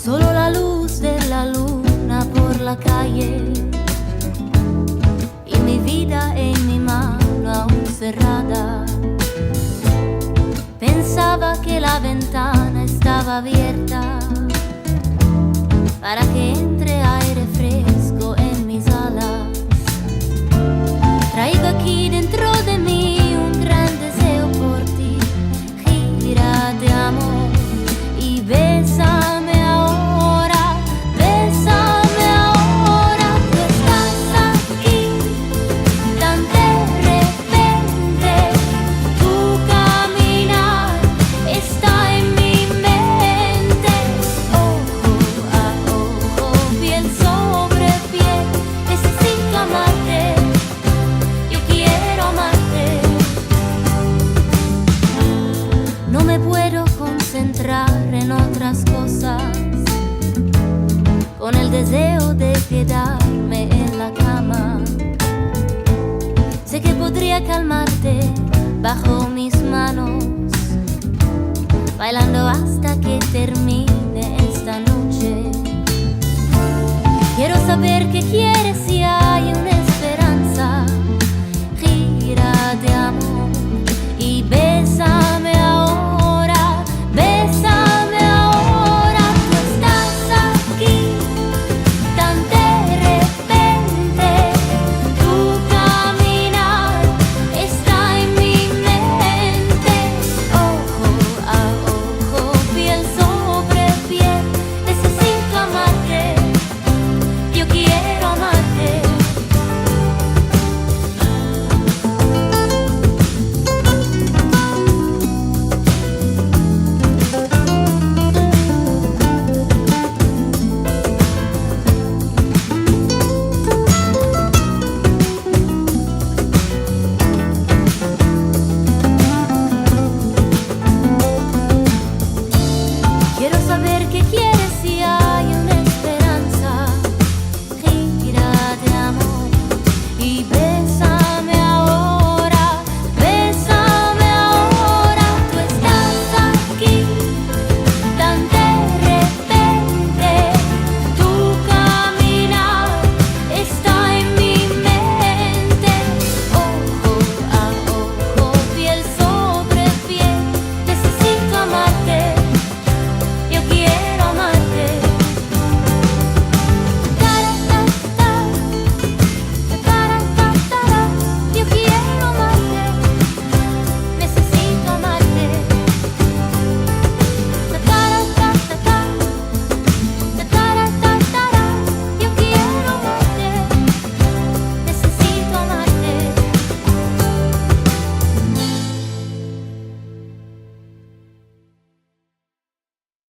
Solo la luz de la luna por la calle y mi vida en mi mano aún cerrada. Pensaba que la ventana estaba abierta para que entre aire fresco en mis alas. Traigo aquí dentro de mí un gran deseo por ti. Gírate, amor, y bésame. No me puedo concentrar en otras cosas, con el deseo de quedarme en la cama. Sé que podría calmarte bajo mis manos, bailando hasta que termine esta noche. Quiero saber qué quieres